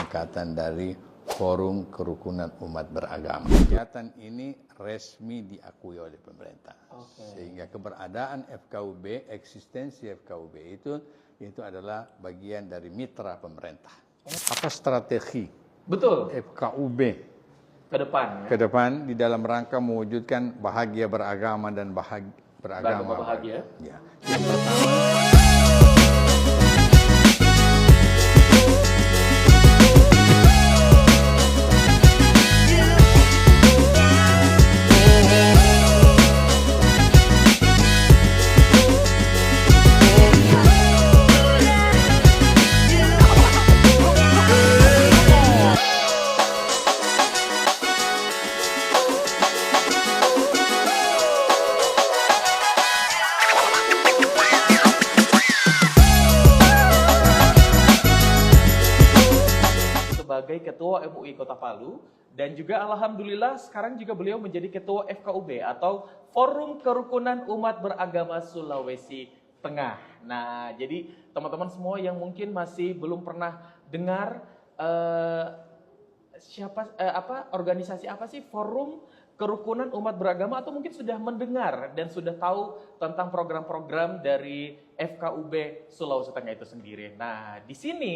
singkatan dari Forum Kerukunan Umat Beragama. Kegiatan ini resmi diakui oleh pemerintah. Sehingga keberadaan FKUB, eksistensi FKUB itu adalah bagian dari mitra pemerintah. Apa strategi FKUB ke depan di dalam rangka mewujudkan bahagia beragama dan beragama bahagia? Ya. Yang pertama, sebagai Ketua MUI Kota Palu, dan juga alhamdulillah sekarang juga beliau menjadi Ketua FKUB atau Forum Kerukunan Umat Beragama Sulawesi Tengah. Nah, jadi teman-teman semua yang mungkin masih belum pernah dengar organisasi apa sih Forum Kerukunan Umat Beragama, atau mungkin sudah mendengar dan sudah tahu tentang program-program dari FKUB Sulawesi Tengah itu sendiri. Nah, di sini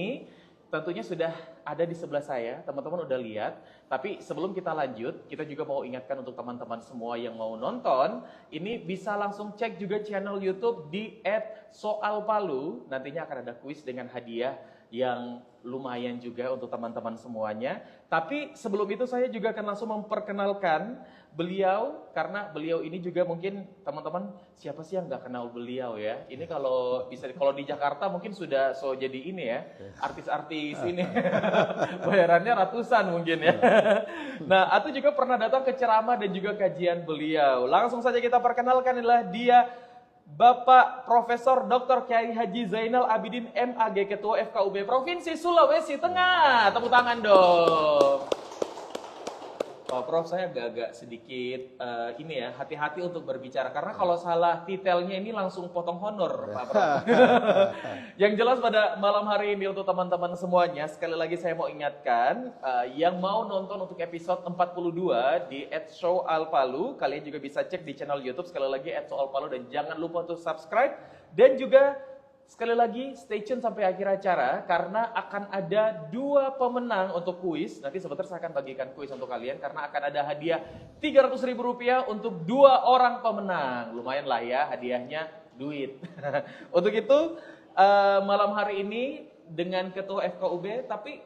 tentunya sudah ada di sebelah saya, teman-teman udah lihat. Tapi sebelum kita lanjut, kita juga mau ingatkan untuk teman-teman semua yang mau nonton, ini bisa langsung cek juga channel YouTube di @soalpalu. Nantinya akan ada kuis dengan hadiah yang lumayan juga untuk teman-teman semuanya. Tapi sebelum itu saya juga akan langsung memperkenalkan beliau, karena beliau ini juga mungkin teman-teman siapa sih yang nggak kenal beliau ya? Ini kalau di Jakarta mungkin sudah jadi ini ya, artis-artis ini bayarannya ratusan mungkin ya. Nah, Atu juga pernah datang ke ceramah dan juga kajian beliau. Langsung saja kita perkenalkan, inilah dia Bapak Profesor Dr. Kiai Haji Zainal Abidin MAG, Ketua FKUB Provinsi Sulawesi Tengah. Tepuk tangan dong. Pak Prof, saya agak sedikit ini ya, hati-hati untuk berbicara, karena kalau salah titelnya ini langsung potong honor, Pak Prof. Yang jelas pada malam hari ini untuk teman-teman semuanya, sekali lagi saya mau ingatkan, yang mau nonton untuk episode 42 di @soalpalu, kalian juga bisa cek di channel YouTube sekali lagi @soalpalu, dan jangan lupa untuk subscribe, dan juga sekali lagi stay tune sampai akhir acara, karena akan ada 2 pemenang untuk kuis. Nanti sebentar saya akan bagikan kuis untuk kalian, karena akan ada hadiah Rp300.000 untuk 2 orang pemenang. Lumayan lah ya hadiahnya, duit. Untuk itu malam hari ini dengan Ketua FKUB, tapi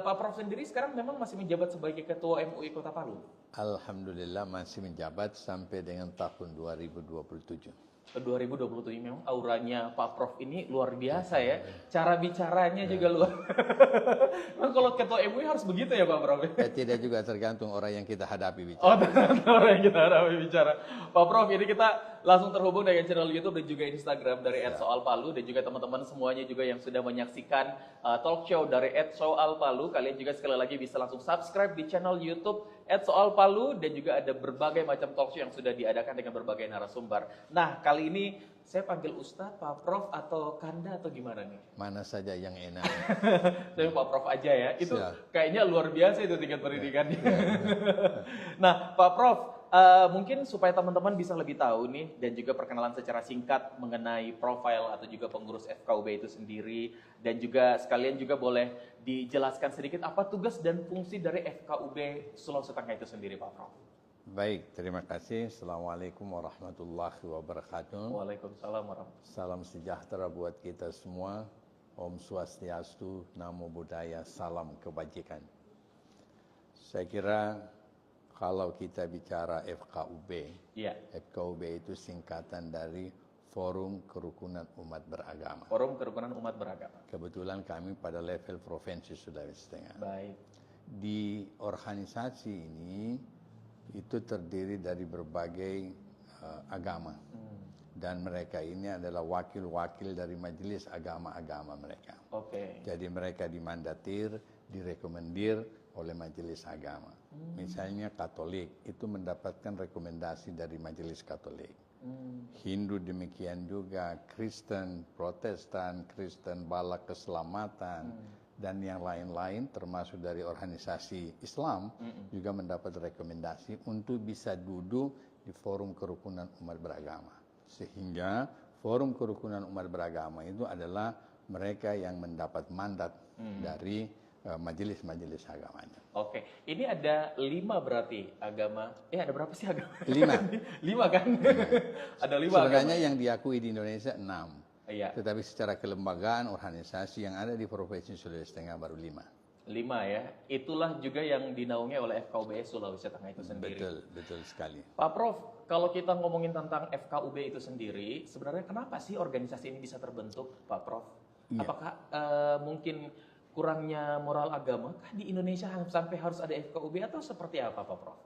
Pak Prof sendiri sekarang memang masih menjabat sebagai Ketua MUI Kota Palu? alhamdulillah masih menjabat sampai dengan tahun 2027. 2027 memang auranya Pak Prof ini luar biasa ya. Cara bicaranya juga luar. Nah, kalau Ketua MUI harus begitu ya Pak Prof? Tidak, juga tergantung orang yang kita hadapi bicara. Oh, tergantung orang yang kita hadapi bicara. Pak Prof, ini kita langsung terhubung dengan channel YouTube dan juga Instagram dari @soalpalu, dan juga teman-teman semuanya juga yang sudah menyaksikan talk show dari @soalpalu. Kalian juga sekali lagi bisa langsung subscribe di channel YouTube @soalpalu, dan juga ada berbagai macam talk show yang sudah diadakan dengan berbagai narasumber. Nah, kali ini saya panggil Ustadz, Pak Prof, atau Kanda, atau gimana nih? Mana saja yang enak. Tapi Pak Prof aja ya. Itu kayaknya luar biasa itu tingkat pendidikannya. Nah, Pak Prof, mungkin supaya teman-teman bisa lebih tahu nih, dan juga perkenalan secara singkat mengenai profil atau juga pengurus FKUB itu sendiri, dan juga sekalian juga boleh dijelaskan sedikit apa tugas dan fungsi dari FKUB Sulawesi Tengah itu sendiri, Pak Prof. Baik, terima kasih. Assalamualaikum warahmatullahi wabarakatuh. Waalaikumsalam warahmatullahi. Salam sejahtera buat kita semua. Om Swastiastu, Namo Buddhaya, salam kebajikan. Saya kira kalau kita bicara FKUB, FKUB itu singkatan dari Forum Kerukunan Umat Beragama. Forum Kerukunan Umat Beragama. Kebetulan kami pada level Provinsi Sulawesi Tengah. Baik. Di organisasi ini itu terdiri dari berbagai agama. Dan mereka ini adalah wakil-wakil dari majelis agama-agama mereka. Jadi mereka dimandatir, direkomendir oleh majelis agama. Misalnya Katolik itu mendapatkan rekomendasi dari majelis Katolik. Hindu demikian juga, Kristen, Protestan, Kristen Bala Keselamatan, dan yang lain-lain termasuk dari organisasi Islam juga mendapat rekomendasi untuk bisa duduk di forum kerukunan umat beragama. Sehingga forum kerukunan umat beragama itu adalah mereka yang mendapat mandat dari majelis-majelis agamanya. Oke, ini ada 5 berarti agama. Ada berapa sih agama? 5. 5 kan? Ada 5 Sebenarnya agama. yang diakui di Indonesia 6. Iya. Tetapi secara kelembagaan organisasi yang ada di Provinsi Sulawesi Tengah baru 5. 5 ya. Itulah juga yang dinaungi oleh FKUB Sulawesi Tengah itu sendiri. Betul sekali. Pak Prof, kalau kita ngomongin tentang FKUB itu sendiri, sebenarnya kenapa sih organisasi ini bisa terbentuk, Pak Prof? Iya. Apakah mungkin kurangnya moral agama kah di Indonesia sampai harus ada FKUB atau seperti apa, Pak Prof?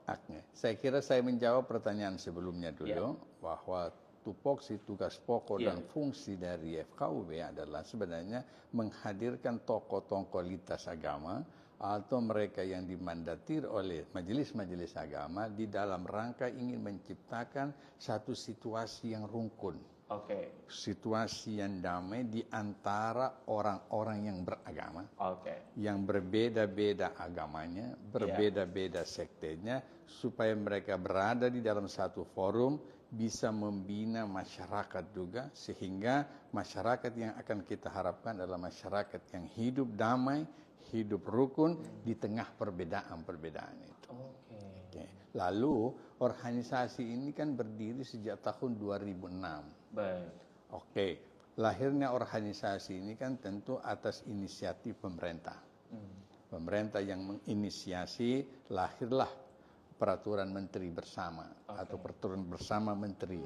Saya kira saya menjawab pertanyaan sebelumnya dulu bahwa tupoksi tugas pokok dan fungsi dari FKUB adalah sebenarnya menghadirkan tokoh-tokoh lintas agama atau mereka yang dimandatir oleh majelis-majelis agama di dalam rangka ingin menciptakan satu situasi yang rukun. Situasi yang damai di antara orang-orang yang beragama, yang berbeda-beda agamanya, berbeda-beda sektenya, supaya mereka berada di dalam satu forum, bisa membina masyarakat juga, sehingga masyarakat yang akan kita harapkan adalah masyarakat yang hidup damai, hidup rukun di tengah perbedaan-perbedaan itu. Lalu organisasi ini kan berdiri sejak tahun 2006. Lahirnya organisasi ini kan tentu atas inisiatif pemerintah. Pemerintah yang menginisiasi, lahirlah peraturan menteri bersama atau peraturan bersama menteri.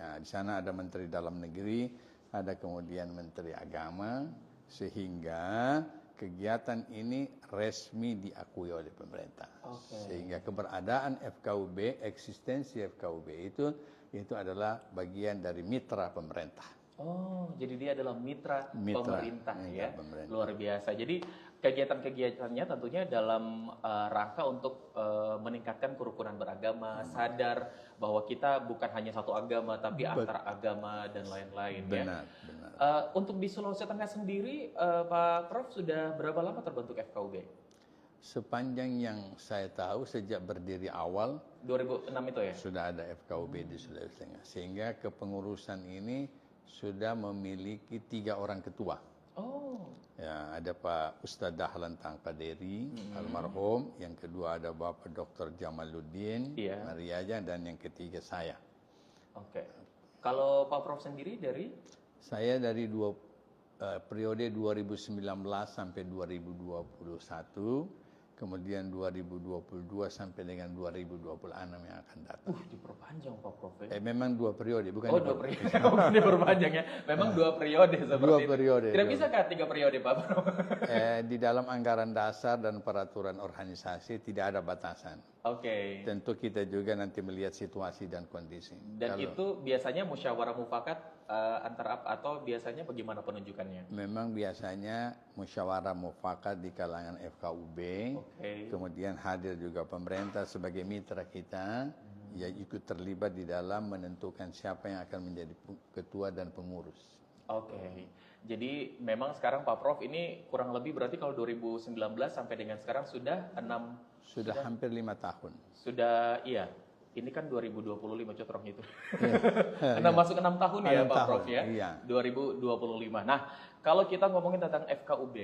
Ya, di sana ada menteri dalam negeri, ada kemudian menteri agama, sehingga kegiatan ini resmi diakui oleh pemerintah. Sehingga keberadaan FKUB, eksistensi FKUB itu adalah bagian dari mitra pemerintah. Jadi dia adalah mitra pemerintah ya. Pemerintah. Luar biasa. Jadi kegiatan-kegiatannya tentunya dalam rangka untuk meningkatkan kerukunan beragama, sadar bahwa kita bukan hanya satu agama tapi antar agama dan lain-lain ya. Benar. Untuk di Sulawesi Tengah sendiri, Pak Prof sudah berapa lama terbentuk FKUB? Sepanjang yang saya tahu sejak berdiri awal 2006 itu ya? Sudah ada FKUB di Sulawesi Tengah. Sehingga kepengurusan ini sudah memiliki 3 orang ketua. Ya, ada Pak Ustadz Dahlan Tangkaderi, almarhum. Yang kedua ada Bapak Dr. Jamaluddin Mariaja, dan yang ketiga saya. Kalau Pak Prof sendiri dari? Saya dari periode 2019 sampai 2021. Kemudian 2022 sampai dengan 2026 yang akan datang. Diperpanjang Pak Prof. Memang 2 periode, bukan 2 periode. Diperpanjang ya. Memang 2 periode seperti 2 periode. Tidak bisakah 3 periode Pak Prof? Di dalam anggaran dasar dan peraturan organisasi tidak ada batasan. Tentu kita juga nanti melihat situasi dan kondisi. Dan itu biasanya musyawarah mufakat antara atau biasanya bagaimana penunjukannya? Memang biasanya musyawarah mufakat di kalangan FKUB. Kemudian hadir juga pemerintah sebagai mitra kita, ya ikut terlibat di dalam menentukan siapa yang akan menjadi ketua dan pengurus. Jadi memang sekarang Pak Prof ini kurang lebih berarti kalau 2019 sampai dengan sekarang sudah hampir 5 tahun. Iya. Ini kan 2025 cotrong itu. Masuk 6 tahun ya Pak Prof ya. 2025. Nah, kalau kita ngomongin tentang FKUB,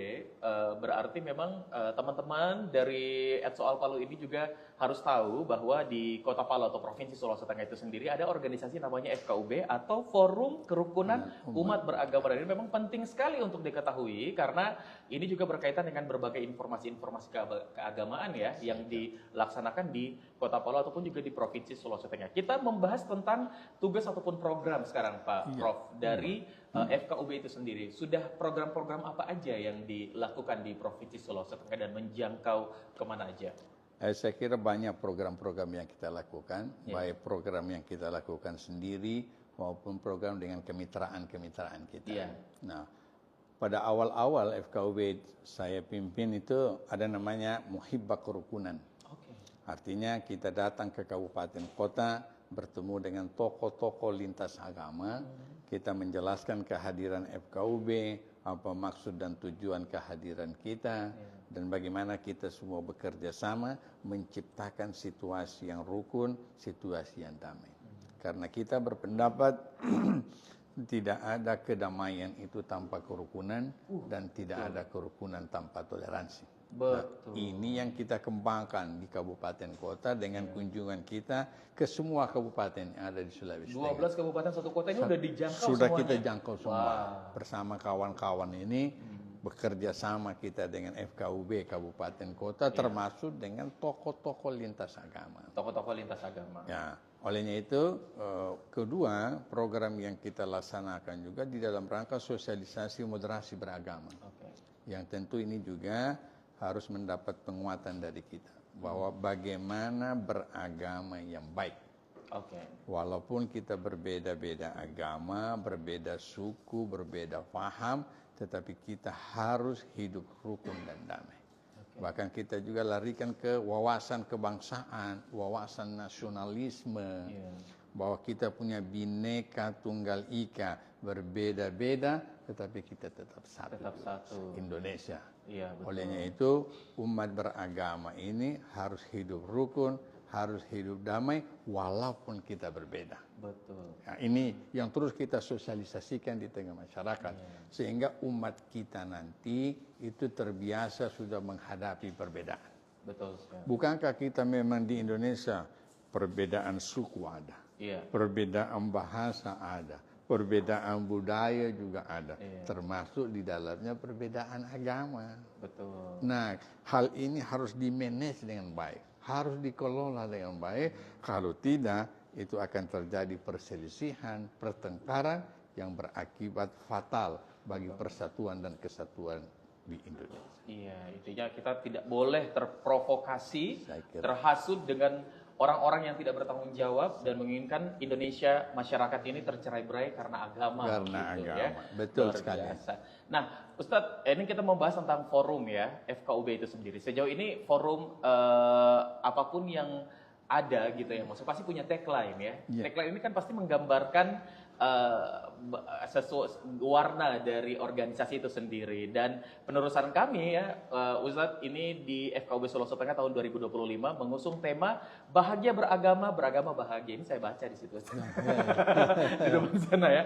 berarti memang teman-teman dari Etsoal Palu ini juga harus tahu bahwa di Kota Palu atau Provinsi Sulawesi Tengah itu sendiri ada organisasi namanya FKUB atau Forum Kerukunan Umat Beragama. Dan ini memang penting sekali untuk diketahui karena ini juga berkaitan dengan berbagai informasi-informasi keagamaan ya yang dilaksanakan di Kota Palu ataupun juga di Provinsi Sulawesi Tengah. Kita membahas tentang tugas ataupun program sekarang Pak Prof dari FKUB itu sendiri. Sudah program-program apa aja yang dilakukan di Provinsi Sulawesi Tengah dan menjangkau kemana aja? Saya kira banyak program-program yang kita lakukan, baik program yang kita lakukan sendiri maupun program dengan kemitraan-kemitraan kita. Nah, pada awal-awal FKUB saya pimpin itu ada namanya Muhibbah Kerukunan. Artinya kita datang ke kabupaten kota, bertemu dengan tokoh-tokoh lintas agama, kita menjelaskan kehadiran FKUB, apa maksud dan tujuan kehadiran kita, dan bagaimana kita semua bekerja sama menciptakan situasi yang rukun, situasi yang damai. Karena kita berpendapat tidak ada kedamaian itu tanpa kerukunan dan tidak ada kerukunan tanpa toleransi. Nah, ini yang kita kembangkan di kabupaten kota dengan kunjungan kita ke semua kabupaten yang ada di Sulawesi Tengah. 12 kabupaten satu kota ini sudah dijangkau Sudah semuanya. kita jangkau semua. Bersama kawan-kawan ini bekerja sama kita dengan FKUB kabupaten kota termasuk dengan tokoh-tokoh lintas agama. Tokoh-tokoh lintas agama. Ya, olehnya itu kedua program yang kita laksanakan juga di dalam rangka sosialisasi moderasi beragama. Yang tentu ini juga harus mendapat penguatan dari kita bahwa bagaimana beragama yang baik. Walaupun kita berbeda-beda agama, berbeda suku, berbeda paham, tetapi kita harus hidup rukun dan damai. Bahkan kita juga larikan ke wawasan kebangsaan, wawasan nasionalisme, bahwa kita punya Bhinneka Tunggal Ika, berbeda-beda, tetapi kita tetap satu. Indonesia. Olehnya itu umat beragama ini harus hidup rukun, harus hidup damai walaupun kita berbeda. Nah, ini yang terus kita sosialisasikan di tengah masyarakat sehingga umat kita nanti itu terbiasa sudah menghadapi perbedaan. Bukankah kita memang di Indonesia perbedaan suku ada, perbedaan bahasa ada, perbedaan budaya juga ada, termasuk di dalamnya perbedaan agama. Nah, hal ini harus di-manage dengan baik, harus dikelola dengan baik. Kalau tidak, itu akan terjadi perselisihan, pertengkaran yang berakibat fatal bagi persatuan dan kesatuan di Indonesia. Intinya kita tidak boleh terprovokasi, terhasut dengan orang-orang yang tidak bertanggung jawab dan menginginkan Indonesia, masyarakat ini tercerai-berai karena agama. Betul sekali. Nah, Ustadz, ini kita membahas tentang forum ya, FKUB itu sendiri. Sejauh ini forum apapun yang ada gitu ya, maksudnya pasti punya tagline ya. Tagline ini kan pasti menggambarkan warna dari organisasi itu sendiri. Dan penerusan kami ya, Ustadz, ini di FKUB Sulawesi Tengah tahun 2025 mengusung tema bahagia beragama, beragama bahagia. Ini saya baca di situ. Di depan sana ya.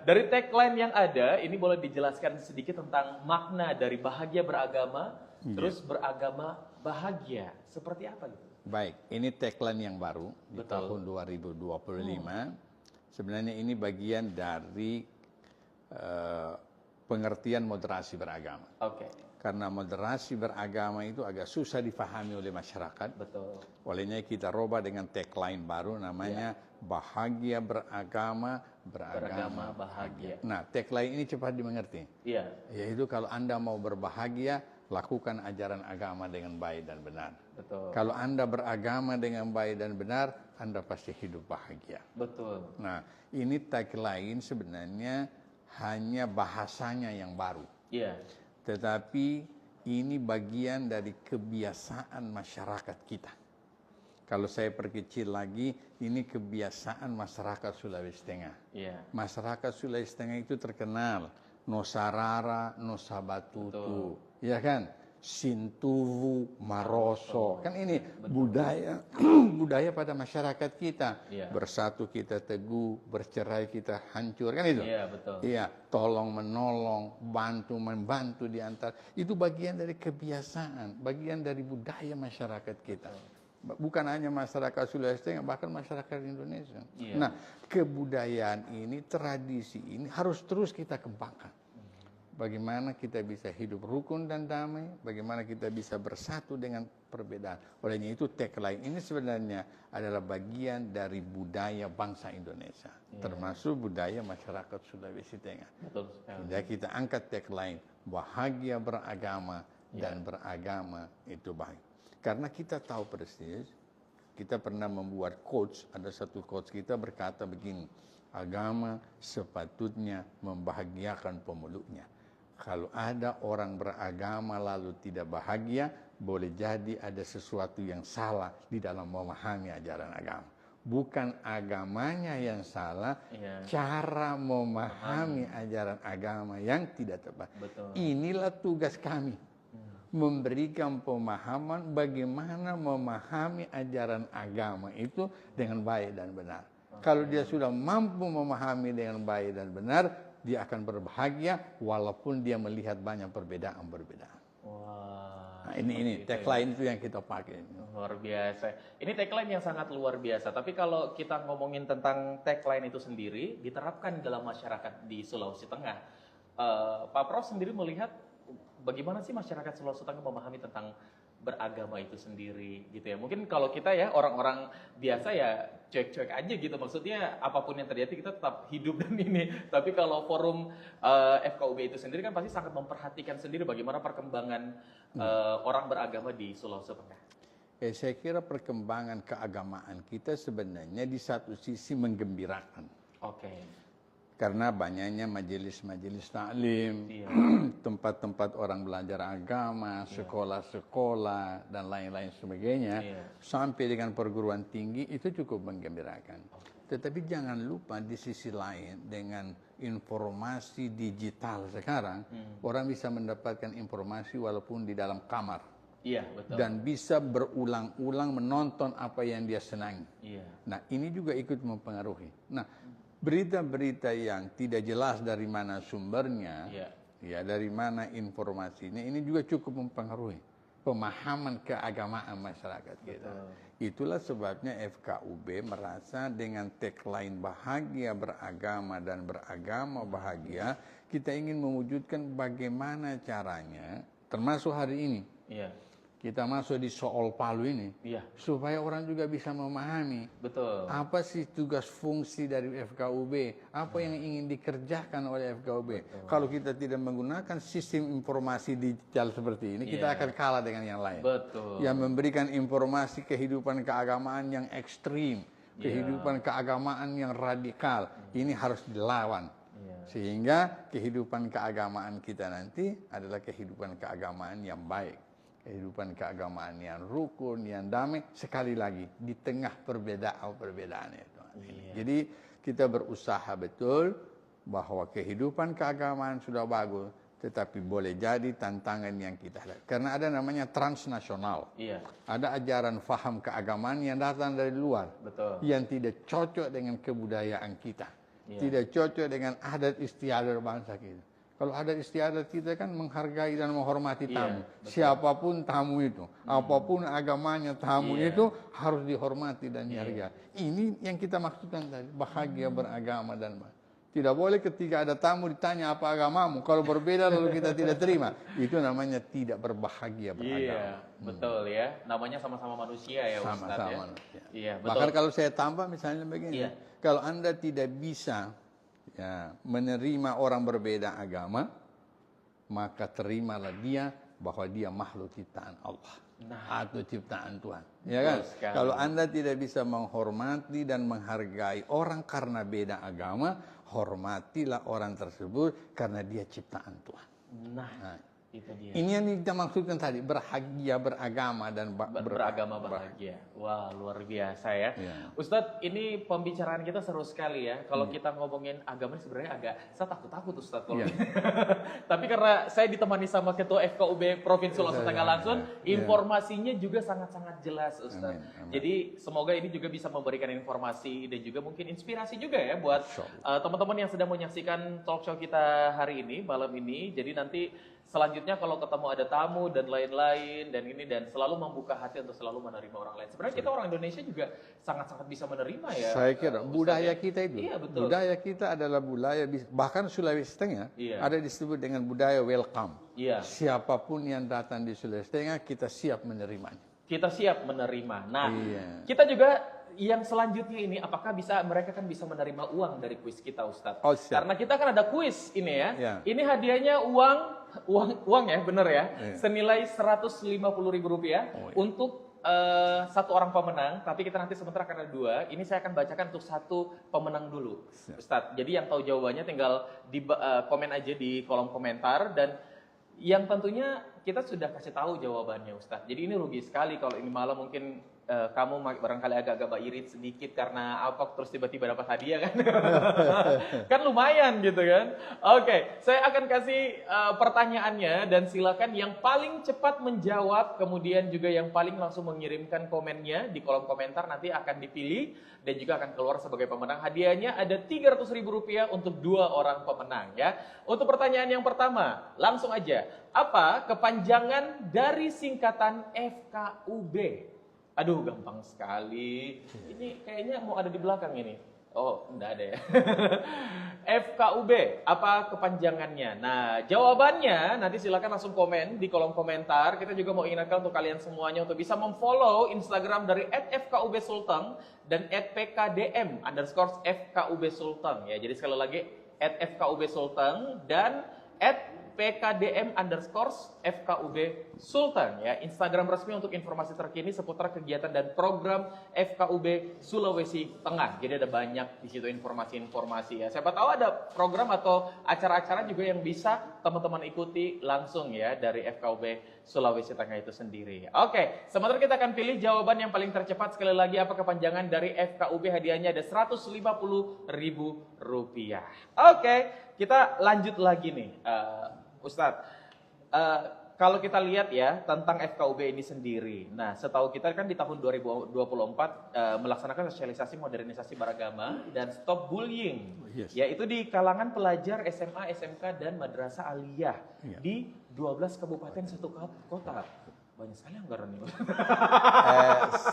Dari tagline yang ada, ini boleh dijelaskan sedikit tentang makna dari bahagia beragama, terus beragama bahagia. Seperti apa gitu? Baik, ini tagline yang baru di tahun 2025. Sebenarnya ini bagian dari pengertian moderasi beragama. Karena moderasi beragama itu agak susah difahami oleh masyarakat. Olehnya kita rubah dengan tagline baru namanya bahagia beragama, beragama bahagia. Nah, tagline ini cepat dimengerti. Yaitu kalau Anda mau berbahagia, lakukan ajaran agama dengan baik dan benar. Kalau Anda beragama dengan baik dan benar, Anda pasti hidup bahagia. Nah, ini tagline sebenarnya hanya bahasanya yang baru. Tetapi ini bagian dari kebiasaan masyarakat kita. Kalau saya perkecil lagi, ini kebiasaan masyarakat Sulawesi Tengah. Masyarakat Sulawesi Tengah itu terkenal Nosarara, Nosabatutu, ya kan? Sintuwu, Maroso, kan ini budaya budaya pada masyarakat kita. Bersatu kita teguh, bercerai kita hancur, kan itu? Tolong menolong, bantu membantu di antara. Itu bagian dari kebiasaan, bagian dari budaya masyarakat kita. Bukan hanya masyarakat Sulawesi Tengah, bahkan masyarakat Indonesia. Nah, kebudayaan ini, tradisi ini harus terus kita kembangkan. Bagaimana kita bisa hidup rukun dan damai, bagaimana kita bisa bersatu dengan perbedaan. Olehnya itu tagline ini sebenarnya adalah bagian dari budaya bangsa Indonesia, termasuk budaya masyarakat Sulawesi Tengah. Jadi kita angkat tagline bahagia beragama dan beragama itu baik. Karena kita tahu persis, kita pernah membuat quotes, ada satu quotes kita berkata begini, agama sepatutnya membahagiakan pemeluknya. Kalau ada orang beragama lalu tidak bahagia, boleh jadi ada sesuatu yang salah di dalam memahami ajaran agama. bukan agamanya yang salah, Iya. cara memahami ajaran agama yang tidak tepat. Betul. Inilah tugas kami, memberikan pemahaman bagaimana memahami ajaran agama itu dengan baik dan benar. Kalau dia sudah mampu memahami dengan baik dan benar, dia akan berbahagia walaupun dia melihat banyak perbedaan-perbedaan. Wah. Nah, ini tagline itu yang kita pakai. Luar biasa. Ini tagline yang sangat luar biasa. Tapi kalau kita ngomongin tentang tagline itu sendiri, diterapkan dalam masyarakat di Sulawesi Tengah. Pak Prof sendiri melihat bagaimana sih masyarakat Sulawesi Tengah memahami tentang beragama itu sendiri gitu ya. Mungkin kalau kita ya orang-orang biasa ya cuek-cuek aja gitu. Maksudnya apapun yang terjadi kita tetap hidup dan ini. Tapi kalau forum FKUB itu sendiri kan pasti sangat memperhatikan sendiri bagaimana perkembangan orang beragama di Sulawesi Tengah. Saya kira perkembangan keagamaan kita sebenarnya di satu sisi menggembirakan. Oke. Karena banyaknya majelis-majelis taklim, Iya. tempat-tempat orang belajar agama, sekolah-sekolah, dan lain-lain sebagainya, Iya. sampai dengan perguruan tinggi, itu cukup menggembirakan. Tetapi jangan lupa di sisi lain, dengan informasi digital sekarang, orang bisa mendapatkan informasi walaupun di dalam kamar. Iya, betul. Dan bisa berulang-ulang menonton apa yang dia senangi. Iya. Nah, ini juga ikut mempengaruhi. Nah, berita-berita yang tidak jelas dari mana sumbernya, Iya. ya dari mana informasinya, ini juga cukup mempengaruhi pemahaman keagamaan masyarakat kita. Itulah sebabnya FKUB merasa dengan tagline bahagia beragama dan beragama bahagia, kita ingin mewujudkan bagaimana caranya, termasuk hari ini. Iya. Kita masuk di soal Palu ini, Iya. supaya orang juga bisa memahami Betul. apa sih tugas fungsi dari FKUB, apa yang ingin dikerjakan oleh FKUB. Kalau kita tidak menggunakan sistem informasi digital seperti ini, kita akan kalah dengan yang lain. Betul. Yang memberikan informasi kehidupan keagamaan yang ekstrim, kehidupan keagamaan yang radikal, ini harus dilawan. Sehingga kehidupan keagamaan kita nanti adalah kehidupan keagamaan yang baik. Kehidupan keagamaan yang rukun, yang damai, sekali lagi di tengah perbedaan-perbedaan itu. Jadi kita berusaha betul bahwa kehidupan keagamaan sudah bagus, tetapi boleh jadi tantangan yang kita hadapi. Karena ada namanya transnasional. Iya. Ada ajaran faham keagamaan yang datang dari luar, Betul. yang tidak cocok dengan kebudayaan kita, tidak cocok dengan adat istiadat bangsa kita. Kalau adat istiadat kita kan menghargai dan menghormati tamu. Siapapun tamu itu, apapun agamanya tamu itu harus dihormati dan dihargai. Ini yang kita maksudkan tadi, bahagia beragama dan tidak boleh ketika ada tamu ditanya apa agamamu, kalau berbeda lalu kita tidak terima. Itu namanya tidak berbahagia beragama. Iya, betul ya. Namanya sama-sama manusia ya, Ustaz Sama-sama ya. manusia. Iya, betul. Bahkan kalau saya tambah misalnya begini, Iya. kalau Anda tidak bisa menerima orang berbeda agama, maka terimalah dia bahwa dia makhluk ciptaan Allah atau ciptaan Tuhan. Ya kan? sekali. Kalau Anda tidak bisa menghormati dan menghargai orang karena beda agama, hormatilah orang tersebut karena dia ciptaan Tuhan. Nah, itu dia. Ini yang kita maksudkan tadi, bahagia beragama dan Beragama bahagia. Wah, luar biasa ya. Ustadz, ini pembicaraan kita seru sekali ya. Kalau kita ngomongin agama sebenarnya saya takut-takut Ustadz kalau. Tapi karena saya ditemani sama Ketua FKUB Provinsi Sulawesi Tengah langsung, informasinya juga sangat-sangat jelas Ustadz. Jadi semoga ini juga bisa memberikan informasi dan juga mungkin inspirasi juga ya buat teman-teman yang sedang menyaksikan talk show kita hari ini, malam ini. Jadi nanti selanjutnya kalau ketemu ada tamu dan lain-lain dan selalu membuka hati untuk selalu menerima orang lain. Sebenarnya kita orang Indonesia juga sangat-sangat bisa menerima ya. Saya kira budaya kita itu, Iya, betul. budaya kita adalah budaya, bahkan Sulawesi Tengah ada disebut dengan budaya welcome. Iya. Siapapun yang datang di Sulawesi Tengah, kita siap menerimanya. Kita siap menerima. Nah, Iya. kita juga yang selanjutnya ini, apakah mereka kan bisa menerima uang dari kuis kita, Ustadz? Oh, siap. Karena kita kan ada kuis ini ya. Ya. Ini hadiahnya uang ya, bener ya. Senilai Rp150.000 untuk satu orang pemenang. Tapi kita nanti sebentar akan ada 2. Ini saya akan bacakan untuk satu pemenang dulu, Ustadz. Jadi yang tahu jawabannya tinggal komen aja di kolom komentar. Dan yang tentunya kita sudah kasih tahu jawabannya, Ustadz. Jadi ini rugi sekali kalau ini malah mungkin kamu barangkali agak-agak irit sedikit karena apa terus tiba-tiba dapat hadiah kan? Kan lumayan gitu kan? Oke, saya akan kasih pertanyaannya dan silakan yang paling cepat menjawab, kemudian juga yang paling langsung mengirimkan komennya di kolom komentar nanti akan dipilih dan juga akan keluar sebagai pemenang. Hadiahnya ada Rp300.000 untuk 2 orang pemenang ya. Untuk pertanyaan yang pertama, langsung aja. Apa kepanjangan dari singkatan FKUB? Aduh, gampang sekali. Ini kayaknya mau ada di belakang ini. Oh, enggak ada ya. FKUB, apa kepanjangannya? Nah, jawabannya nanti silakan langsung komen di kolom komentar. Kita juga mau ingatkan untuk kalian semuanya untuk bisa memfollow Instagram dari @fkubsulteng dan @pkdm_fkubsulteng ya. Jadi sekali lagi @fkubsulteng dan @pkdm_FKUB Sulteng ya. Instagram resmi untuk informasi terkini seputar kegiatan dan program FKUB Sulawesi Tengah. Jadi ada banyak di situ informasi-informasi ya. Siapa tahu ada program atau acara-acara juga yang bisa teman-teman ikuti langsung ya dari FKUB Sulawesi Tengah itu sendiri. Oke, sementara kita akan pilih jawaban yang paling tercepat. Sekali lagi, apa kepanjangan dari FKUB? Hadiahnya ada Rp150.000. Oke, kita lanjut lagi nih. Ustadz, kalau kita lihat ya tentang FKUB ini sendiri. Nah, setahu kita kan di tahun 2024 melaksanakan sosialisasi modernisasi beragama dan stop bullying. Yes. Yaitu di kalangan pelajar SMA, SMK dan madrasah aliyah di 12 kabupaten 1 kota. Banyak sekali anggaran ini.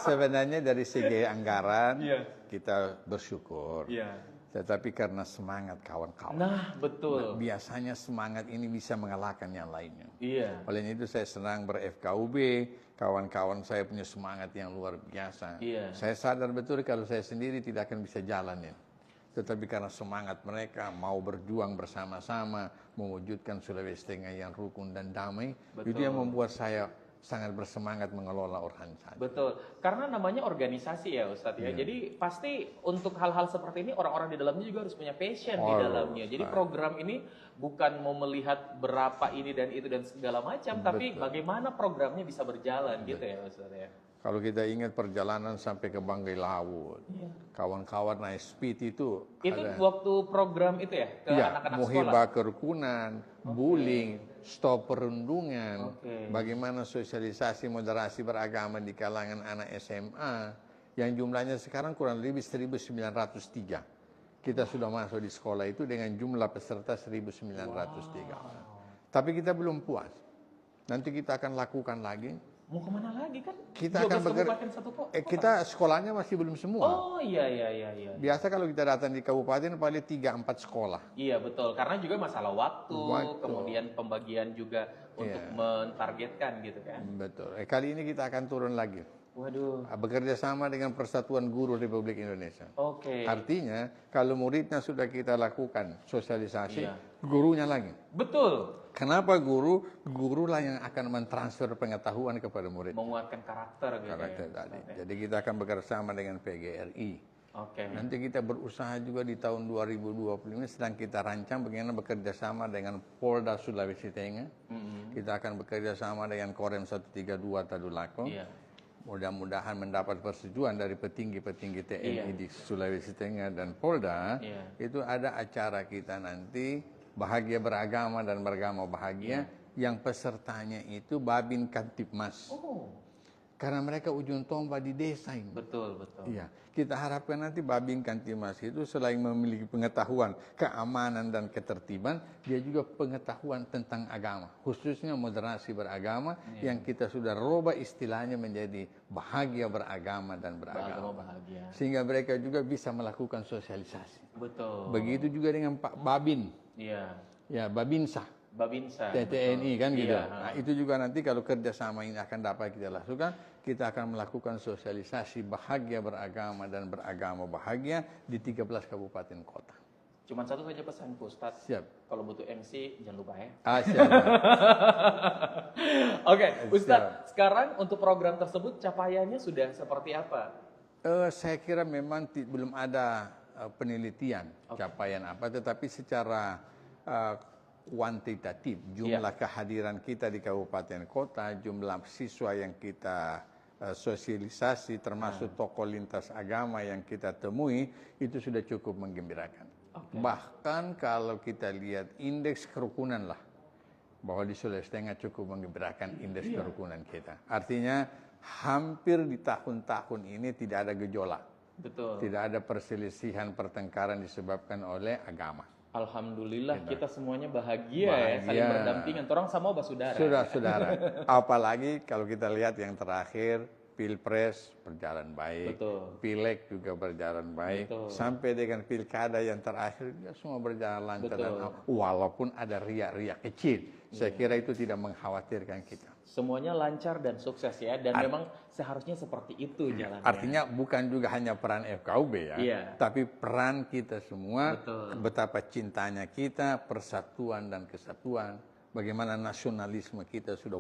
Sebenarnya dari segi anggaran kita bersyukur. Tetapi karena semangat kawan-kawan. Nah, betul. Biasanya semangat ini bisa mengalahkan yang lainnya. Iya. Oleh itu saya senang ber-FKUB, kawan-kawan saya punya semangat yang luar biasa. Iya. Saya sadar betul kalau saya sendiri tidak akan bisa jalanin. Tetapi karena semangat mereka mau berjuang bersama-sama, mewujudkan Sulawesi Tengah yang rukun dan damai, itu yang membuat saya sangat bersemangat mengelola organisasi. Betul, karena namanya organisasi ya Ustadz ya. Jadi pasti untuk hal-hal seperti ini orang-orang di dalamnya juga harus punya passion di dalamnya. Jadi program ini bukan mau melihat berapa ini dan itu dan segala macam, tapi bagaimana programnya bisa berjalan gitu ya Ustadz ya. Kalau kita ingat perjalanan sampai ke Banggai Laut, kawan-kawan naik speed itu ada, waktu program itu ya ke anak-anak sekolah. Muhibah kerukunan, bullying, stop perundungan, bagaimana sosialisasi moderasi beragama di kalangan anak SMA yang jumlahnya sekarang kurang lebih 1903. Kita sudah masuk di sekolah itu dengan jumlah peserta 1903 orang. Tapi kita belum puas. Nanti kita akan lakukan lagi. Mau kemana lagi kan? Kita akan bekerja. Kita sekolahnya masih belum semua. Oh iya. Biasa kalau kita datang di kabupaten paling 3-4 sekolah. Iya betul, karena juga masalah waktu. Kemudian pembagian juga untuk mentargetkan gitu kan. Betul. Kali ini kita akan turun lagi. Waduh. Bekerja sama dengan Persatuan Guru Republik Indonesia. Oke. Artinya kalau muridnya sudah kita lakukan sosialisasi, gurunya lagi. Betul. Kenapa guru? Gurulah yang akan mentransfer pengetahuan kepada murid. Menguatkan karakter gitu tadi. Jadi kita akan bekerjasama dengan PGRI. Oke. Nanti kita berusaha juga di tahun 2020 ini sedang kita rancang bagaimana bekerja sama dengan Polda Sulawesi Tengah. Kita akan bekerja sama dengan Korem 132 Tadulako. Mudah-mudahan mendapat persetujuan dari petinggi-petinggi TNI di Sulawesi Tengah dan Polda. Itu ada acara kita nanti Bahagia Beragama dan Beragama Bahagia yang pesertanya itu Babin Kantipmas. Karena mereka ujung tombak di desa ini. Betul. Iya, kita harapkan nanti Babin Kantipmas itu selain memiliki pengetahuan keamanan dan ketertiban, dia juga pengetahuan tentang agama, khususnya moderasi beragama yang kita sudah rubah istilahnya menjadi bahagia beragama dan beragama. Sehingga mereka juga bisa melakukan sosialisasi. Betul. Begitu juga dengan Pak Babin. Ya, Babinsa. TNI kan gitu. Nah, itu juga nanti kalau kerjasama ini akan dapat kita lakukan, kita akan melakukan sosialisasi bahagia beragama dan beragama bahagia di 13 kabupaten kota. Cuman satu saja pesanku Ustadz. Siap. Kalau butuh MC jangan lupa ya. Siap. Oke, Ustadz, sekarang untuk program tersebut capaiannya sudah seperti apa? Saya kira memang belum ada penelitian capaian apa, tetapi secara kuantitatif jumlah kehadiran kita di kabupaten kota, jumlah siswa yang kita sosialisasi termasuk tokoh lintas agama yang kita temui itu sudah cukup menggembirakan. Bahkan kalau kita lihat indeks kerukunan lah, bahwa di Sulawesi Tengah cukup menggembirakan indeks kerukunan kita. Artinya hampir di tahun-tahun ini tidak ada gejolak. Betul. Tidak ada perselisihan pertengkaran disebabkan oleh agama. Alhamdulillah kita semuanya bahagia ya, saling berdampingan. Orang sama basudara. Sudah saudara. Apalagi kalau kita lihat yang terakhir, Pilpres berjalan baik, Pileg juga berjalan baik, sampai dengan pilkada yang terakhir ya semua berjalan lancar dan walaupun ada riak-riak kecil, saya kira itu tidak mengkhawatirkan kita. Semuanya lancar dan sukses ya, dan memang seharusnya seperti itu jalannya. Artinya bukan juga hanya peran FKUB ya, tapi peran kita semua, betapa cintanya kita, persatuan dan kesatuan. Bagaimana nasionalisme kita sudah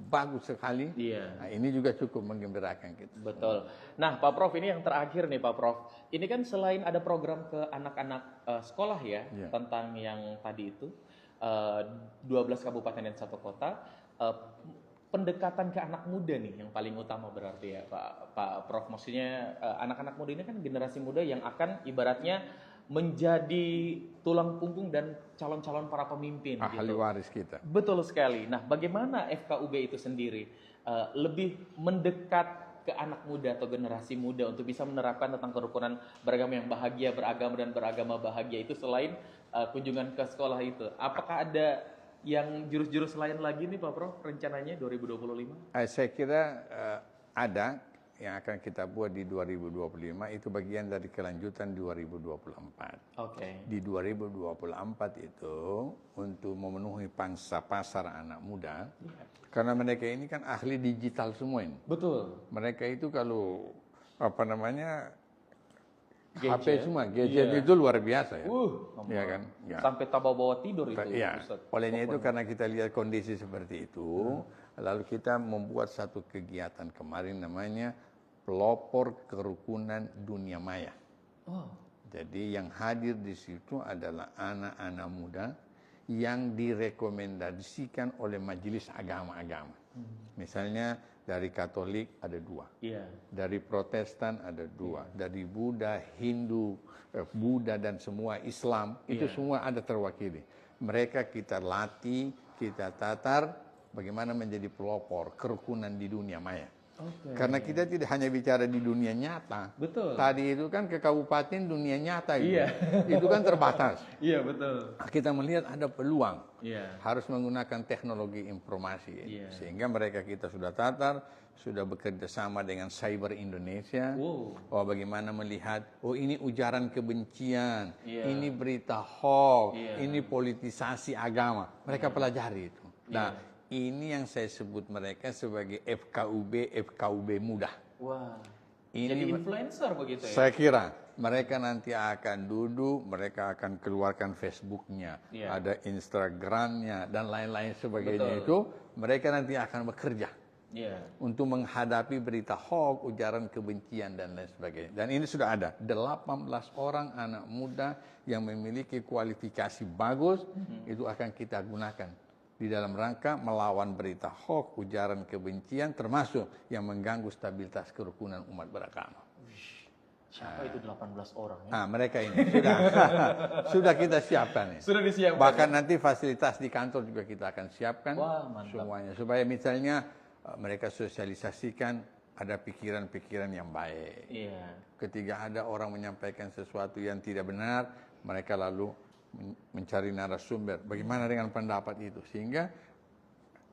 bagus sekali. Nah, ini juga cukup menggembirakan kita. Betul. Nah, Pak Prof, ini yang terakhir nih, Pak Prof. Ini kan selain ada program ke anak-anak sekolah ya, tentang yang tadi itu 12 kabupaten dan 1 kota, pendekatan ke anak muda nih yang paling utama berarti ya, Pak Prof. Maksudnya anak-anak muda ini kan generasi muda yang akan ibaratnya menjadi tulang punggung dan calon-calon para pemimpin. Ahli waris kita. Betul sekali. Nah, bagaimana FKUB itu sendiri lebih mendekat ke anak muda atau generasi muda untuk bisa menerapkan tentang kerukunan beragama yang bahagia, beragama dan beragama bahagia itu selain kunjungan ke sekolah itu? Apakah ada yang jurus-jurus lain lagi nih Pak Prof rencananya 2025? Saya kira ada yang akan kita buat di 2025 itu bagian dari kelanjutan 2024. Di 2024 itu untuk memenuhi pangsa pasar anak muda, karena mereka ini kan ahli digital semua ini. Betul. Mereka itu kalau HP semua, gadget itu luar biasa ya. Ya kan? Ya. Sampai bawa tidur itu. Ya. Olehnya itu karena kita lihat kondisi seperti itu, lalu kita membuat satu kegiatan kemarin namanya Pelopor Kerukunan Dunia Maya. Jadi yang hadir di situ adalah anak-anak muda yang direkomendasikan oleh majelis agama-agama. Misalnya dari Katolik ada 2, dari Protestan ada 2, dari Buddha, Hindu, Buddha dan semua Islam itu semua ada terwakili. Mereka kita latih, kita tatar bagaimana menjadi pelopor kerukunan di dunia maya. Karena kita tidak hanya bicara di dunia nyata. Betul. Tadi itu kan ke kabupaten dunia nyata itu. Itu kan terbatas. Iya, betul. Kita melihat ada peluang. Harus menggunakan teknologi informasi. Sehingga mereka kita sudah tatar, sudah bekerja sama dengan Cyber Indonesia. Bagaimana melihat, ini ujaran kebencian, ini berita hoax, ini politisasi agama. Mereka pelajari itu. Nah, ini yang saya sebut mereka sebagai FKUB muda. Jadi influencer begitu ya? Saya kira mereka nanti akan duduk, mereka akan keluarkan Facebooknya, ada Instagramnya dan lain-lain sebagainya. Itu mereka nanti akan bekerja untuk menghadapi berita hoax, ujaran kebencian dan lain sebagainya. Dan ini sudah ada 18 orang anak muda yang memiliki kualifikasi bagus, itu akan kita gunakan di dalam rangka melawan berita hoax, ujaran kebencian, termasuk yang mengganggu stabilitas kerukunan umat beragama. Siapa itu 18 orang ya? Nah, mereka ini sudah kita siapkan. Sudah disiapkan. Bahkan nanti fasilitas di kantor juga kita akan siapkan. Semuanya. Supaya misalnya mereka sosialisasikan ada pikiran-pikiran yang baik. Ketika ada orang menyampaikan sesuatu yang tidak benar, mereka lalu mencari narasumber, bagaimana dengan pendapat itu, sehingga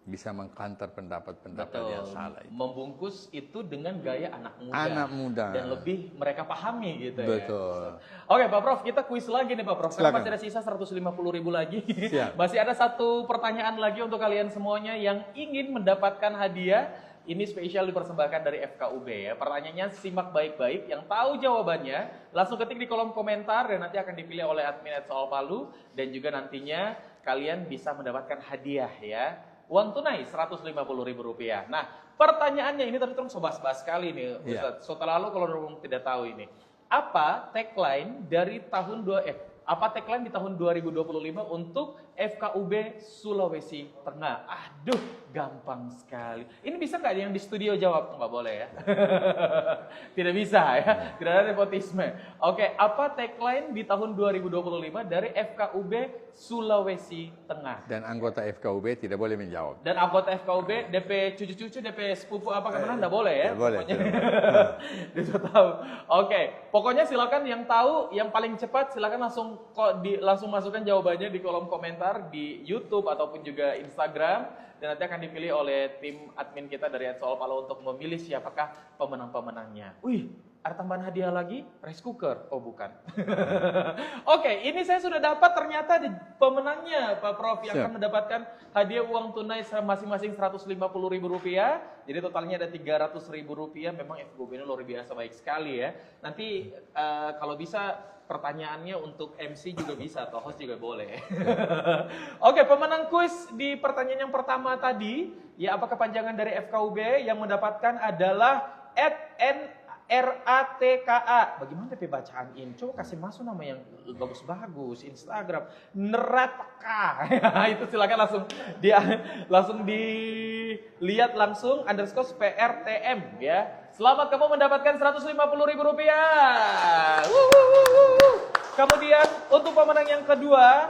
bisa mengkantar pendapat-pendapat yang salah itu. Membungkus itu dengan gaya anak muda. Dan lebih mereka pahami gitu ya. Oke Pak Prof, kita kuis lagi nih Pak Prof. Sekarang masih ada sisa 150.000 lagi. Masih ada satu pertanyaan lagi untuk kalian semuanya yang ingin mendapatkan hadiah. Ini spesial dipersembahkan dari FKUB ya. Pertanyaannya simak baik-baik. Yang tahu jawabannya langsung ketik di kolom komentar dan nanti akan dipilih oleh admin Soal Palu. Dan juga nantinya kalian bisa mendapatkan hadiah ya. Uang tunai Rp150.000. Nah, pertanyaannya ini tadi terus bahas-bahas sekali nih Ustaz. Setelah lalu kalau orang tidak tahu ini. Apa tagline dari apa tagline di tahun 2025 untuk FKUB Sulawesi Tengah? Aduh, gampang sekali. Ini bisa nggak yang di studio jawab? Nggak boleh ya. Tidak bisa ya. Tidak ada nepotisme. Oke, apa tagline di tahun 2025 dari FKUB Sulawesi Tengah? Dan anggota FKUB tidak boleh menjawab. Dan anggota FKUB, DP cucu-cucu, DP sepupu apa kemana nggak boleh ya? Tidak boleh. Dia tahu. Oke, pokoknya silakan yang tahu, yang paling cepat silakan langsung masukkan jawabannya di kolom komentar di YouTube ataupun juga Instagram, dan nanti akan dipilih oleh tim admin kita dari Soal Palo untuk memilih siapakah pemenang-pemenangnya. Wih, ada tambahan hadiah lagi? Rice cooker? Oh bukan. Oke, ini saya sudah dapat ternyata di pemenangnya Pak Prof yang akan mendapatkan hadiah uang tunai masing-masing Rp150.000. Jadi totalnya ada Rp300.000. Memang FKUB ini luar biasa baik sekali ya. Nanti kalau bisa pertanyaannya untuk MC juga bisa atau host juga boleh. Oke, pemenang kuis di pertanyaan yang pertama tadi, ya apa kepanjangan dari FKUB yang mendapatkan adalah @NRATKA. Bagaimana DP bacaan ini? Coba kasih masuk nama yang bagus-bagus. Instagram Neratka. Itu silakan langsung dilihat langsung _PRTM ya. Selamat kamu mendapatkan Rp150.000. Kemudian untuk pemenang yang kedua,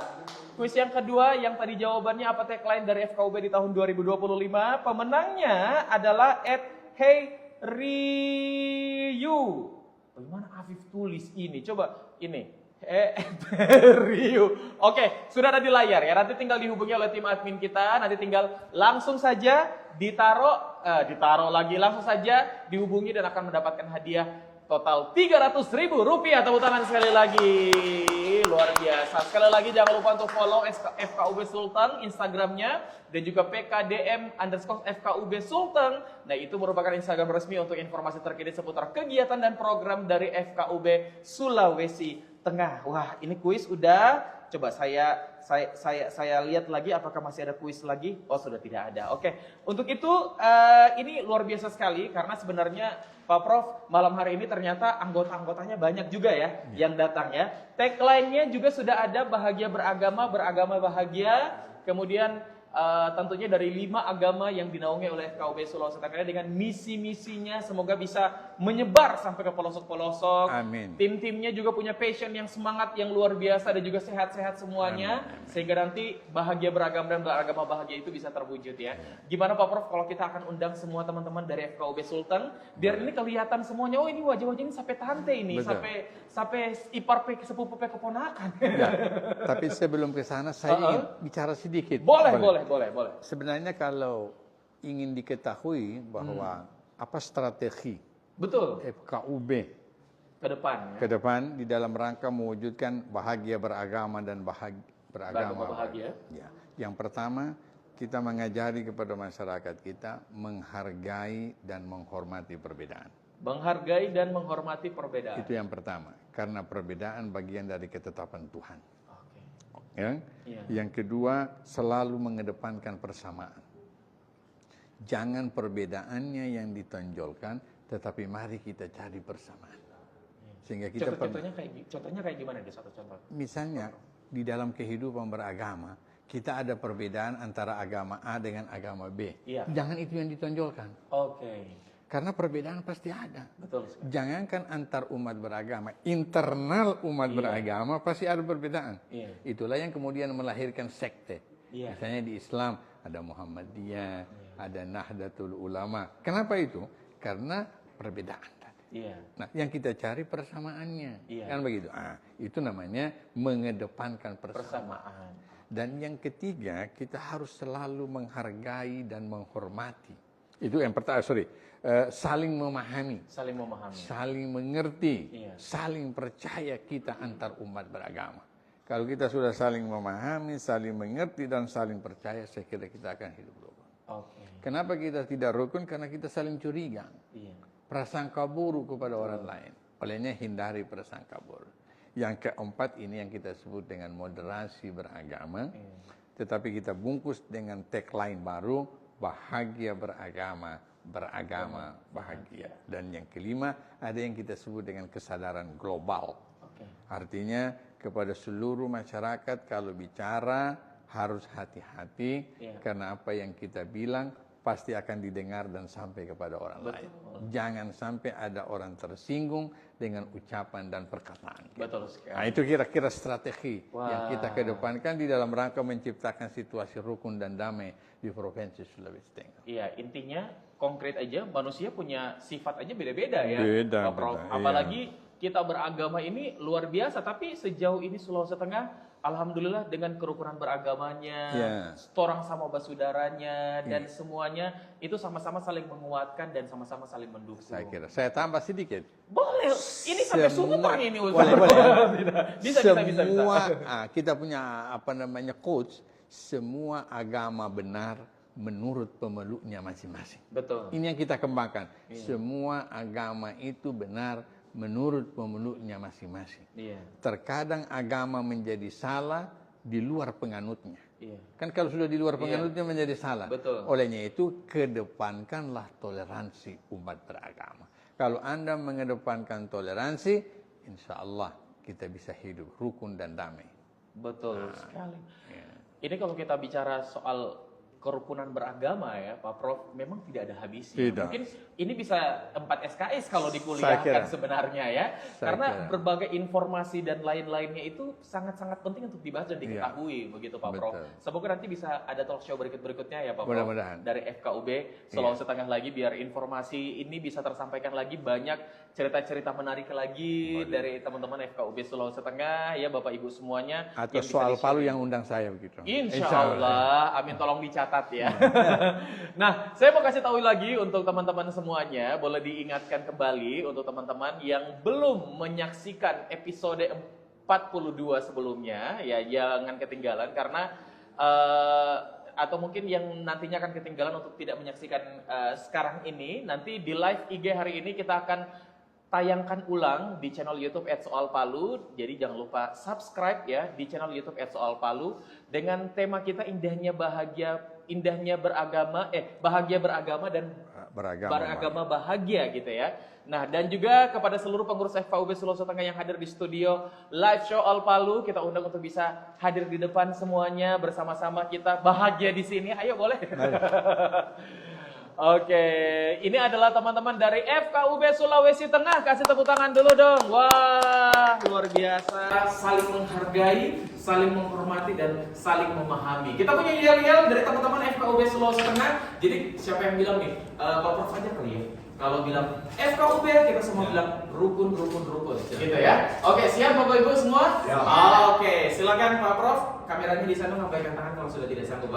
kuis yang kedua yang tadi jawabannya apa tagline dari FKUB di tahun 2025, pemenangnya adalah @HeyRiyu. Bagaimana Afif tulis ini? Coba ini. Riu. Oke, sudah ada di layar ya. Nanti tinggal dihubungi oleh tim admin kita. Nanti tinggal langsung saja ditaruh lagi. Langsung saja dihubungi dan akan mendapatkan hadiah total Rp300.000. Tepuk tangan sekali lagi. Luar biasa. Sekali lagi jangan lupa untuk follow FKUB Sulteng Instagramnya dan juga PKDM_FKUB Sulteng. Nah, itu merupakan Instagram resmi untuk informasi terkini seputar kegiatan dan program dari FKUB Sulawesi Tengah. Wah, ini kuis udah. Coba saya lihat lagi apakah masih ada kuis lagi. Oh, sudah tidak ada. Oke. Untuk itu ini luar biasa sekali karena sebenarnya Pak Prof malam hari ini ternyata anggota-anggotanya banyak juga ya yang datang ya. Tagline-nya juga sudah ada, bahagia beragama, beragama bahagia. Kemudian tentunya dari 5 agama yang dinaungi oleh FKUB Sulawesi Tengah dengan misi-misinya semoga bisa menyebar sampai ke pelosok-pelosok. Amin. Tim-timnya juga punya passion yang semangat yang luar biasa dan juga sehat-sehat semuanya. Amin. Sehingga nanti bahagia beragama dan beragama bahagia itu bisa terwujud ya. Gimana Pak Prof kalau kita akan undang semua teman-teman dari FKUB Sulteng biar ini kelihatan semuanya, oh ini wajah-wajah ini sampai tante ini. Betul. sampai ipar sepupu keponakan. Ya, tapi sebelum ke sana saya ingin bicara sedikit. Boleh. Sebenarnya kalau ingin diketahui bahwa apa strategi FKUB ke depan di dalam rangka mewujudkan bahagia beragama dan beragama bahagia. Ya. Yang pertama, kita mengajari kepada masyarakat kita menghargai dan menghormati perbedaan. Menghargai dan menghormati perbedaan. Itu yang pertama, karena perbedaan bagian dari ketetapan Tuhan. Ya? Yeah. Yang kedua, selalu mengedepankan persamaan. Jangan perbedaannya yang ditonjolkan, tetapi mari kita cari persamaan. Sehingga kita contohnya kayak gimana di satu contoh? Misalnya di dalam kehidupan beragama, kita ada perbedaan antara agama A dengan agama B. Yeah. Jangan itu yang ditonjolkan. Karena perbedaan pasti ada. Betul. Jangankan antar umat beragama, internal umat beragama pasti ada perbedaan. Itulah yang kemudian melahirkan sekte. Misalnya di Islam ada Muhammadiyah, ada Nahdlatul Ulama. Kenapa itu? Karena perbedaan tadi. Nah, yang kita cari persamaannya. Kan begitu. Itu namanya mengedepankan persamaan. Dan yang ketiga, kita harus selalu menghargai dan menghormati. Itu yang pertama, saling memahami, saling mengerti, saling percaya kita antar umat beragama. Kalau kita sudah saling memahami, saling mengerti dan saling percaya, saya kira kita akan hidup rukun. Kenapa kita tidak rukun? Karena kita saling curiga, prasangka buruk kepada orang lain. Olehnya hindari prasangka buruk. Yang keempat ini yang kita sebut dengan moderasi beragama, tetapi kita bungkus dengan tagline baru, bahagia beragama, beragama bahagia. Dan yang kelima, ada yang kita sebut dengan kesadaran global. Artinya kepada seluruh masyarakat kalau bicara harus hati-hati karena apa yang kita bilang pasti akan didengar dan sampai kepada orang lain. Jangan sampai ada orang tersinggung dengan ucapan dan perkataan. Betul sekali. Nah, itu kira-kira strategi yang kita kedepankan di dalam rangka menciptakan situasi rukun dan damai di Provinsi Sulawesi Tengah. Iya, intinya konkret aja, manusia punya sifat aja beda-beda ya, Beda, Pak Prof. beda, Apalagi kita beragama ini luar biasa, tapi sejauh ini Sulawesi Tengah, alhamdulillah dengan kerukunan beragamanya, orang sama basudaranya, dan semuanya itu sama-sama saling menguatkan dan sama-sama saling mendukung. Saya tambah sedikit. Boleh, ini sampai Sumutang ini. Boleh. bisa. Kita punya quotes, semua agama benar menurut pemeluknya masing-masing. Betul. Ini yang kita kembangkan. Semua agama itu benar menurut pemeluknya masing-masing. Terkadang agama menjadi salah di luar penganutnya. Kan kalau sudah di luar penganutnya menjadi salah. Betul. Olehnya itu kedepankanlah toleransi umat beragama. Kalau Anda mengedepankan toleransi, insya Allah kita bisa hidup rukun dan damai. Betul sekali. Ini kalau kita bicara soal kerukunan beragama ya Pak Prof, memang tidak ada habisnya. Tidak. Mungkin ini bisa 4 SKS kalau dikuliahkan sebenarnya ya. Karena berbagai informasi dan lain-lainnya itu sangat-sangat penting untuk dibahas dan diketahui begitu Pak Prof. Semoga nanti bisa ada talk show berikut-berikutnya ya Pak Prof. Mudah-mudahan. Dari FKUB Sulawesi Tengah lagi biar informasi ini bisa tersampaikan lagi, banyak cerita-cerita menarik lagi dari teman-teman FKUB Sulawesi Tengah ya Bapak Ibu semuanya. Atau soal Palu yang undang saya begitu. Insya Allah, amin, tolong dicatat ya. Nah, saya mau kasih tahu lagi untuk teman-teman semuanya, boleh diingatkan kembali untuk teman-teman yang belum menyaksikan episode 42 sebelumnya, ya jangan ketinggalan karena atau mungkin yang nantinya akan ketinggalan untuk tidak menyaksikan sekarang ini, nanti di live IG hari ini kita akan tayangkan ulang di channel YouTube @soalpalu. Jadi jangan lupa subscribe ya di channel YouTube @soalpalu dengan tema kita indahnya bahagia beragama dan beragama bahagia gitu ya. Nah, dan juga kepada seluruh pengurus FKUB Sulawesi Tengah yang hadir di studio live show Al Palu, kita undang untuk bisa hadir di depan semuanya bersama-sama kita bahagia di sini. Ayo boleh. Oke, ini adalah teman-teman dari FKUB Sulawesi Tengah. Kasih tepuk tangan dulu dong. Wah, luar biasa. Saling menghargai, saling menghormati, dan saling memahami. Kita punya yel-yel dari teman-teman FKUB Sulawesi Tengah. Jadi siapa yang bilang nih? Pak Prof aja kali ya. Kalau bilang FKUB, kita semua bilang rukun. Gitu ya. Oke, siap Bapak Ibu semua? Ya. Oke, silakan Pak Prof. Kameranya di sana, lambaikan tangan kalau sudah tidak sanggup.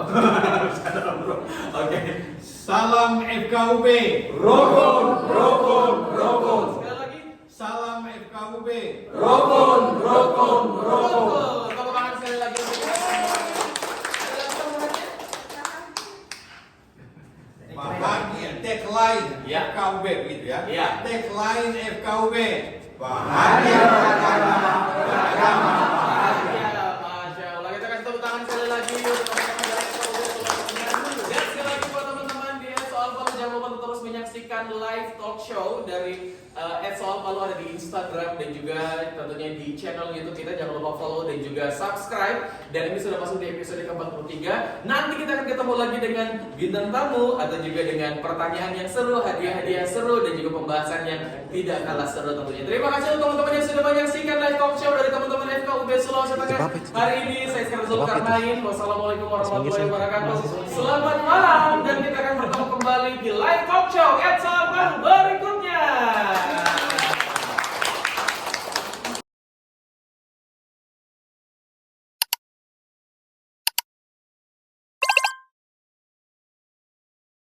Oke. Salam FKUB. Rukun. Sekali lagi. Salam FKUB. Rukun. Tepuk tangan sekali lagi untuk kita. Bahagia, tagline FKUB begitu ya. Tagline FKUB. Bahagia beragama. Masya Allah. Kita kasih tepuk tangan sekali lagi untuk teman-teman dari FKUB Sulawesi Tengah. Dan sekali lagi buat teman-teman di Soal Palu, jangan lupa untuk terus menyaksikan live talk show dari Soal Palu ada di Instagram dan juga tentunya di channel YouTube kita. Jangan lupa follow dan juga subscribe. Dan ini sudah masuk di episode ke-43. Nanti kita akan ketemu lagi dengan bintang tamu atau juga dengan pertanyaan yang seru, hadiah-hadiah seru, dan juga pembahasan yang tidak kalah seru tentunya. Terima kasih untuk teman-teman yang sudah menyaksikan live talk show dari teman-teman FKUB Sulawesi Tengah. Hari ini saya Iskandar Zulkarnain. Wassalamualaikum warahmatullahi wabarakatuh. Selamat malam dan kita akan bertemu kembali di live talk show Soal Palu berikutnya.